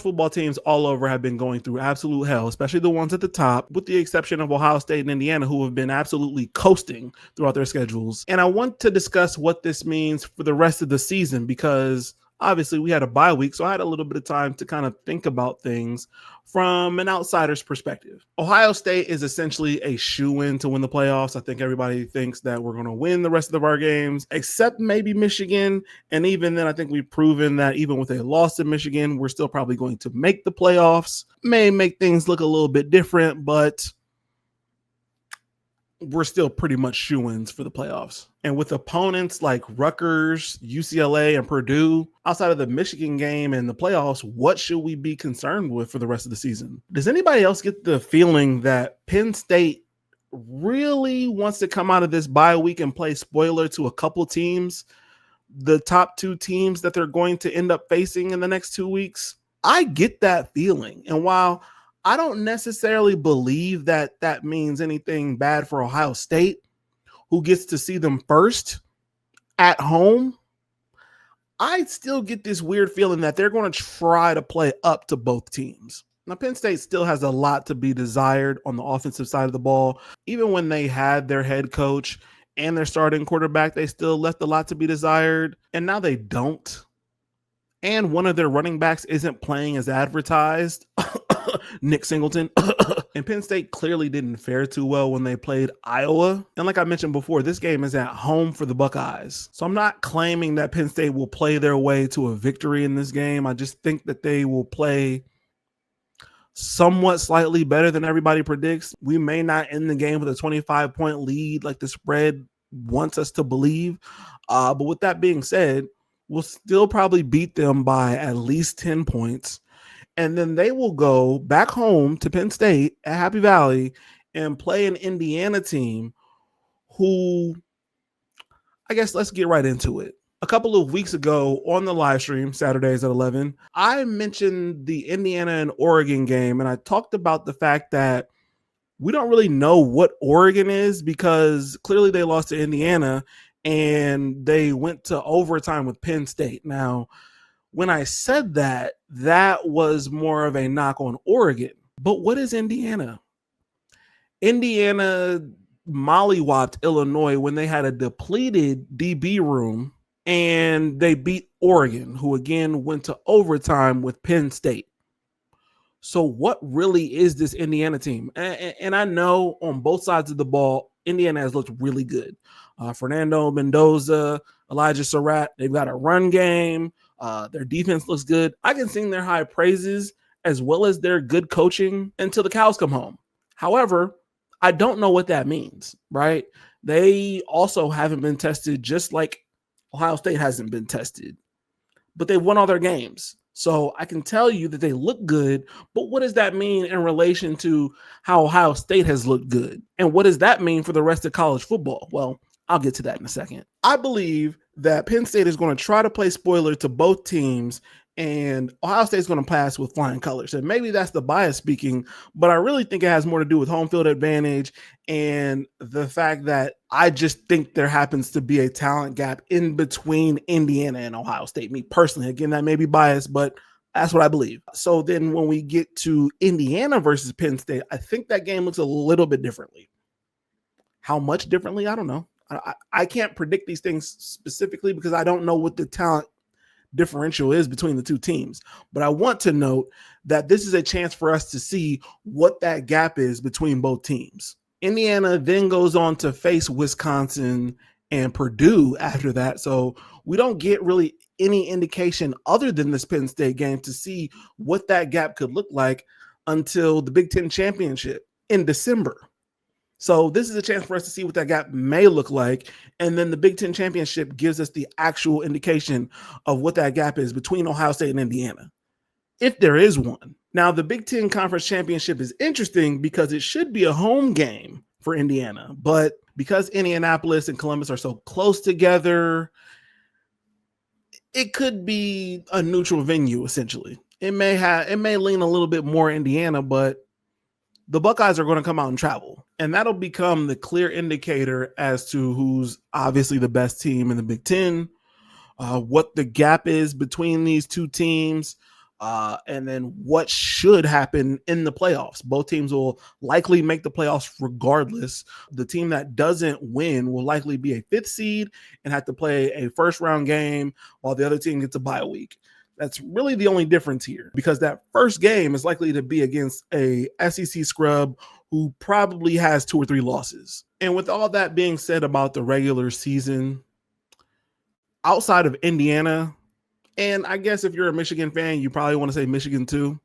Football teams all over have been going through absolute hell, especially the ones at the top, with the exception of Ohio State and Indiana, who have been absolutely coasting throughout their schedules. And I want to discuss what this means for the rest of the season, because obviously we had a bye week, so I had a little bit of time to kind of think about things from an outsider's perspective. Ohio State is essentially a shoo-in to win the playoffs. I think everybody thinks that we're going to win the rest of our games, except maybe Michigan. And even then, I think we've proven that even with a loss to Michigan, we're still probably going to make the playoffs. May make things look a little bit different, but we're still pretty much shoo-ins for the playoffs. And with opponents like Rutgers, UCLA, and Purdue, outside of the Michigan game and the playoffs, what should we be concerned with for the rest of the season? Does anybody else get the feeling that Penn State really wants to come out of this bye week and play spoiler to a couple teams, the top two teams that they're going to end up facing in the next 2 weeks? I get that feeling. And while I don't necessarily believe that that means anything bad for Ohio State, who gets to see them first at home, I still get this weird feeling that they're going to try to play up to both teams. Now, Penn State still has a lot to be desired on the offensive side of the ball. Even when they had their head coach and their starting quarterback, they still left a lot to be desired. And now they don't. And one of their running backs isn't playing as advertised. Nick Singleton. And Penn State clearly didn't fare too well when they played Iowa. And like I mentioned before, this game is at home for the Buckeyes. So I'm not claiming that Penn State will play their way to a victory in this game. I just think that they will play somewhat slightly better than everybody predicts. We may not end the game with a 25-point lead like the spread wants us to believe. But with that being said, we'll still probably beat them by at least 10 points. And then they will go back home to Penn State at Happy Valley and play an Indiana team who, I guess let's get right into it. A couple of weeks ago on the live stream, Saturdays at 11, I mentioned the Indiana and Oregon game, and I talked about the fact that we don't really know what Oregon is because clearly they lost to Indiana and they went to overtime with Penn State. Now, when I said that, that was more of a knock on Oregon. But what is Indiana? Indiana mollywopped Illinois when they had a depleted DB room, and they beat Oregon, who again went to overtime with Penn State. So what really is this Indiana team? And I know on both sides of the ball, Indiana has looked really good. Fernando Mendoza, Elijah Surratt, they've got a run game. Their defense looks good. I can sing their high praises as well as their good coaching until the cows come home. However, I don't know what that means, right? They also haven't been tested just like Ohio State hasn't been tested, but they've won all their games. So I can tell you that they look good, but what does that mean in relation to how Ohio State has looked good? And what does that mean for the rest of college football? Well, I'll get to that in a second. I believe that Penn State is going to try to play spoiler to both teams, and Ohio State is going to pass with flying colors. And maybe that's the bias speaking, but I really think it has more to do with home field advantage and the fact that I just think there happens to be a talent gap in between Indiana and Ohio State. Me personally, again, that may be biased, but that's what I believe. So then when we get to Indiana versus Penn State, I think that game looks a little bit differently. How much differently? I don't know. I can't predict these things specifically because I don't know what the talent differential is between the two teams. But I want to note that this is a chance for us to see what that gap is between both teams. Indiana then goes on to face Wisconsin and Purdue after that. So we don't get really any indication other than this Penn State game to see what that gap could look like until the Big Ten Championship in December. So this is a chance for us to see what that gap may look like. And then the Big Ten Championship gives us the actual indication of what that gap is between Ohio State and Indiana, if there is one. Now, the Big Ten Conference Championship is interesting because it should be a home game for Indiana. But because Indianapolis and Columbus are so close together, it could be a neutral venue, essentially. It may lean a little bit more Indiana, but the Buckeyes are going to come out and travel. And that'll become the clear indicator as to who's obviously the best team in the Big Ten, what the gap is between these two teams. and then what should happen in the playoffs. Both teams will likely make the playoffs regardless. The team that doesn't win will likely be a 5th seed and have to play a first round game while the other team gets a bye week. That's really the only difference here, because that first game is likely to be against a SEC scrub who probably has 2 or 3 losses. And with all that being said about the regular season, outside of Indiana, and I guess if you're a Michigan fan, you probably want to say Michigan too,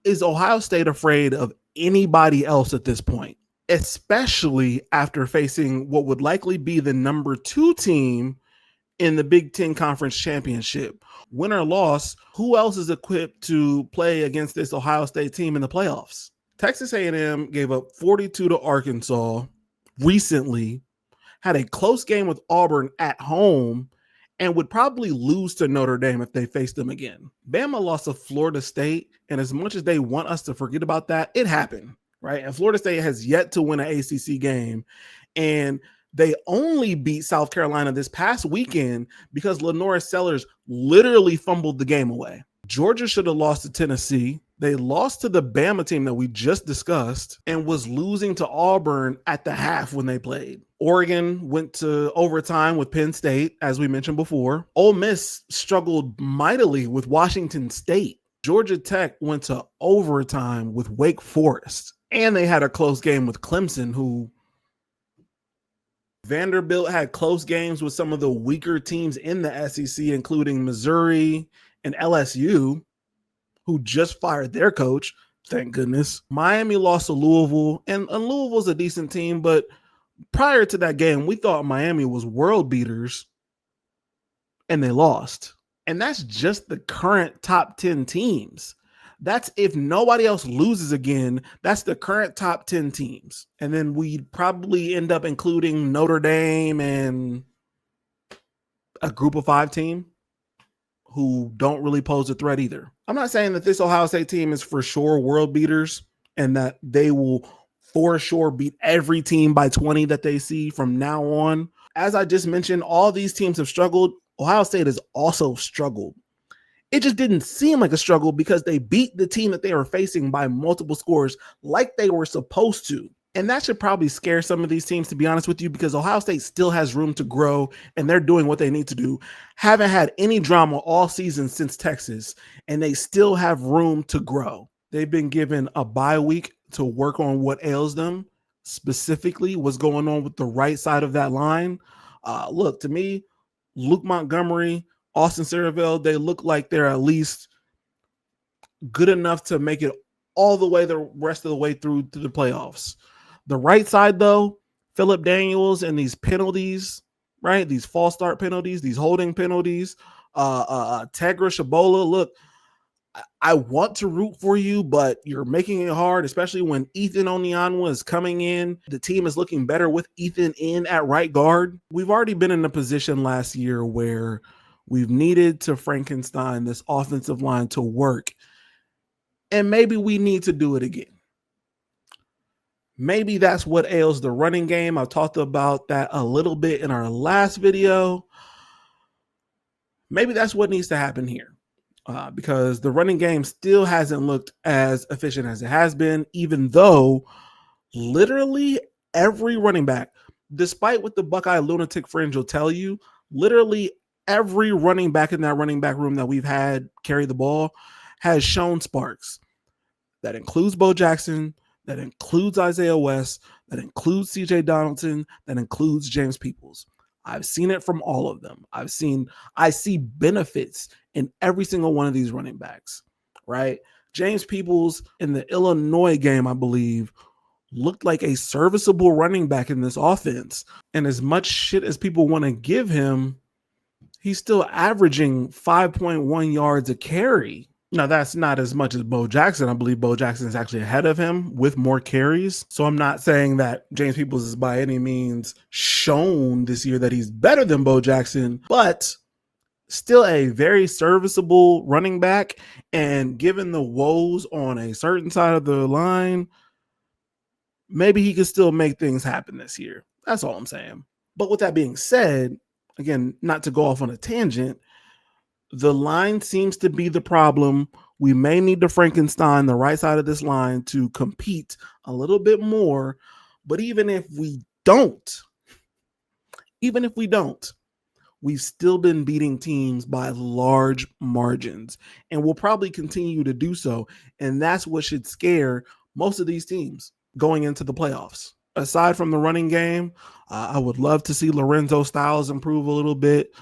is Ohio State afraid of anybody else at this point, especially after facing what would likely be the number 2 team in the Big Ten Conference Championship? Win or loss, who else is equipped to play against this Ohio State team in the playoffs? Texas A&M gave up 42 to Arkansas recently, had a close game with Auburn at home, and would probably lose to Notre Dame if they faced them again. Bama lost to Florida State, and as much as they want us to forget about that, it happened, right? And Florida State has yet to win an ACC game, and they only beat South Carolina this past weekend because Lenora Sellers literally fumbled the game away. Georgia should have lost to Tennessee. They lost to the Bama team that we just discussed and was losing to Auburn at the half when they played. Oregon went to overtime with Penn State, as we mentioned before. Ole Miss struggled mightily with Washington State. Georgia Tech went to overtime with Wake Forest. And they had a close game with Clemson, who Vanderbilt had close games with some of the weaker teams in the SEC, including Missouri and LSU, who just fired their coach. Thank goodness. Miami lost to Louisville, and Louisville's a decent team, but prior to that game, we thought Miami was world beaters, and they lost. And that's just the current top 10 teams. That's if nobody else loses again, that's the current top 10 teams. And then we'd probably end up including Notre Dame and a group of 5 team who don't really pose a threat either. I'm not saying that this Ohio State team is for sure world beaters and that they will for sure beat every team by 20 that they see from now on. As I just mentioned, all these teams have struggled. Ohio State has also struggled. It just didn't seem like a struggle because they beat the team that they were facing by multiple scores like they were supposed to. And that should probably scare some of these teams, to be honest with you, because Ohio State still has room to grow and they're doing what they need to do. Haven't had any drama all season since Texas, and they still have room to grow. They've been given a bye week to work on what ails them, specifically what's going on with the right side of that line. Look, to me, Luke Montgomery, Austin Cereville, they look like they're at least good enough to make it all the way the rest of the way through to the playoffs. The right side, though, Phillip Daniels and these penalties, right? These false start penalties, these holding penalties, Tegra Shabola. Look, I want to root for you, but you're making it hard, especially when Ethan Onyanwa is coming in. The team is looking better with Ethan in at right guard. We've already been in a position last year where we've needed to Frankenstein this offensive line to work. And maybe we need to do it again. Maybe that's what ails the running game. I talked about that a little bit in our last video. Maybe that's what needs to happen here. Because the running game still hasn't looked as efficient as it has been, even though literally every running back, despite what the Buckeye lunatic fringe will tell you, literally every running back in that running back room that we've had carry the ball has shown sparks. That includes Bo Jackson, that includes Isaiah West, that includes CJ Donaldson, that includes James Peoples. I've seen it from all of them. I see benefits in every single one of these running backs, right? James Peoples in the Illinois game, I believe, looked like a serviceable running back in this offense. And as much shit as people want to give him, he's still averaging 5.1 yards a carry. Now, that's not as much as Bo Jackson. I believe Bo Jackson is actually ahead of him with more carries. So I'm not saying that James Peoples is by any means shown this year that he's better than Bo Jackson, but still a very serviceable running back. And given the woes on a certain side of the line, maybe he could still make things happen this year. That's all I'm saying. But with that being said, again, not to go off on a tangent, The line seems to be the problem. We may need to Frankenstein the right side of this line to compete a little bit more. But even if we don't, we've still been beating teams by large margins, and we'll probably continue to do so. And that's what should scare most of these teams going into the playoffs. Aside from the running game, I would love to see Lorenzo Styles improve a little bit.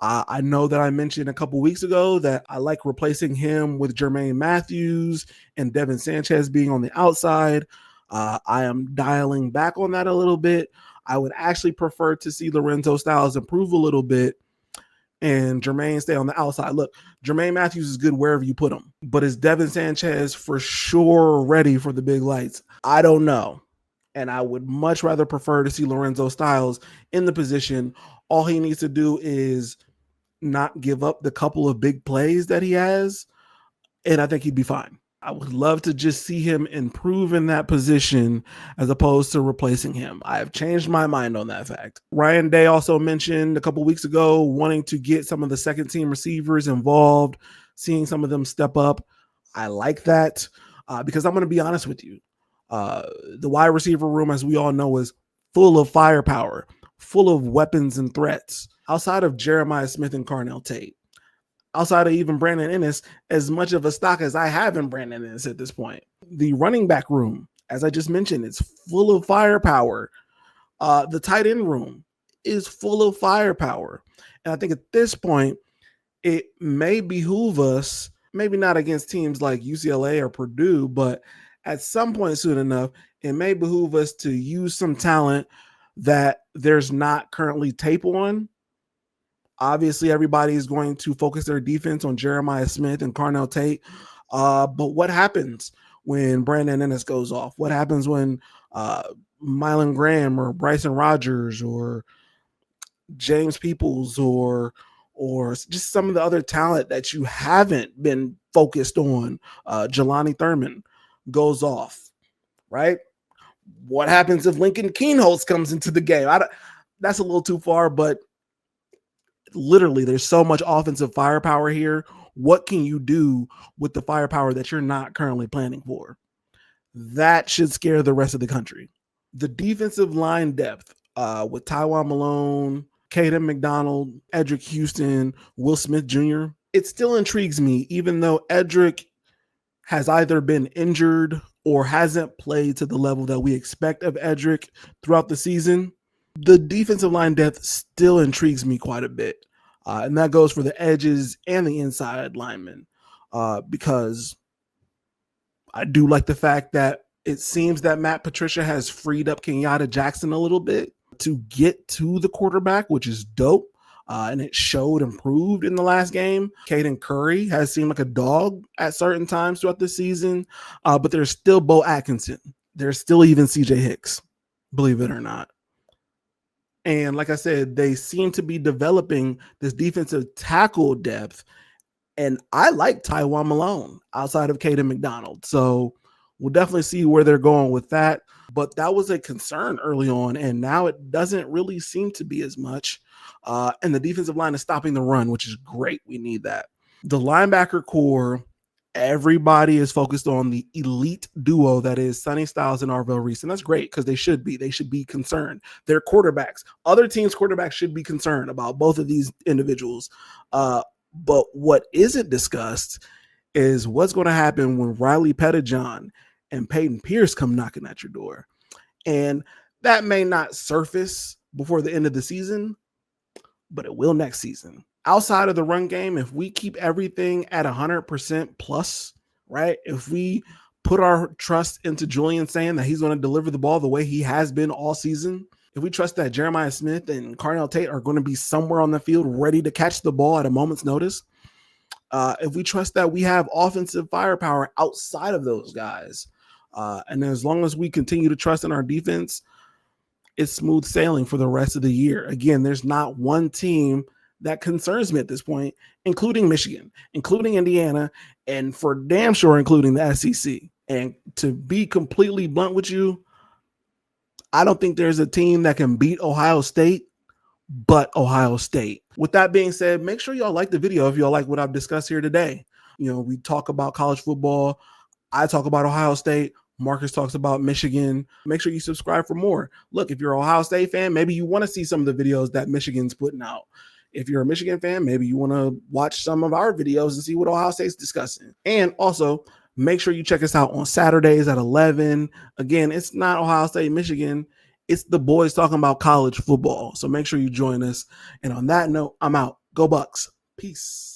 I know that I mentioned a couple weeks ago that I like replacing him with Jermaine Matthews and Devin Sanchez being on the outside. I am dialing back on that a little bit. I would actually prefer to see Lorenzo Styles improve a little bit and Jermaine stay on the outside. Look, Jermaine Matthews is good wherever you put him, but is Devin Sanchez for sure ready for the big lights? I don't know. And I would much rather prefer to see Lorenzo Styles in the position. All he needs to do is not give up the couple of big plays that he has, and I think he'd be fine. I would love to just see him improve in that position as opposed to replacing him. I have changed my mind on that fact. Ryan Day also mentioned a couple weeks ago wanting to get some of the second team receivers involved, seeing some of them step up. I like that because I'm going to be honest with you. The wide receiver room, as we all know, is full of firepower, full of weapons and threats. Outside of Jeremiah Smith and Carnell Tate, outside of even Brandon Ennis, as much of a stock as I have in Brandon Ennis at this point. The running back room, as I just mentioned, it's full of firepower. The tight end room is full of firepower. And I think at this point, it may behoove us, maybe not against teams like UCLA or Purdue, but at some point soon enough, it may behoove us to use some talent that there's not currently tape on. Obviously, everybody is going to focus their defense on Jeremiah Smith and Carnell Tate. But what happens when Brandon Ennis goes off? What happens when Mylan Graham or Bryson Rogers or James Peoples or just some of the other talent that you haven't been focused on, Jelani Thurman, goes off, right? What happens if Lincoln Keenholz comes into the game? That's a little too far, but literally there's so much offensive firepower here. What can you do with the firepower that you're not currently planning for? That should scare the rest of the country. The defensive line depth with Tywone Malone, Caden McDonald, Edric Houston, Will Smith Jr., it still intrigues me, even though Edric has either been injured or hasn't played to the level that we expect of Edric throughout the season. The defensive line depth still intrigues me quite a bit. And that goes for the edges and the inside linemen, because I do like the fact that it seems that Matt Patricia has freed up Kenyatta Jackson a little bit to get to the quarterback, which is dope. And it showed improved in the last game. Caden Curry has seemed like a dog at certain times throughout the season, but there's still Bo Atkinson. There's still even CJ Hicks, believe it or not. And like I said, they seem to be developing this defensive tackle depth. And I like Tywone Malone outside of Caden McDonald. So we'll definitely see where they're going with that. But that was a concern early on, and now it doesn't really seem to be as much. And the defensive line is stopping the run, which is great. We need that. The linebacker core, everybody is focused on the elite duo that is Sonny Styles and Arvell Reese. And that's great because they should be. They should be concerned. They're quarterbacks. Other teams' quarterbacks should be concerned about both of these individuals. But what isn't discussed is what's going to happen when Riley Pettijohn and Peyton Pierce come knocking at your door. And that may not surface before the end of the season, but it will next season. Outside of the run game, if we keep everything at 100% plus, right? If we put our trust into Julian saying that he's going to deliver the ball the way he has been all season, if we trust that Jeremiah Smith and Carnell Tate are going to be somewhere on the field ready to catch the ball at a moment's notice, if we trust that we have offensive firepower outside of those guys, and as long as we continue to trust in our defense, it's smooth sailing for the rest of the year. Again, there's not one team that concerns me at this point, including Michigan, including Indiana, and for damn sure including the SEC. And to be completely blunt with you, I don't think there's a team that can beat Ohio State but Ohio State. With that being said, make sure y'all like the video if y'all like what I've discussed here today. We talk about college football. I talk about Ohio State. Marcus talks about Michigan. Make sure you subscribe for more. Look, if you're an Ohio State fan, maybe you want to see some of the videos that Michigan's putting out. If you're a Michigan fan, maybe you want to watch some of our videos and see what Ohio State's discussing. And also, make sure you check us out on Saturdays at 11. Again, it's not Ohio State, Michigan. It's the boys talking about college football. So make sure you join us. And on that note, I'm out. Go Bucks. Peace.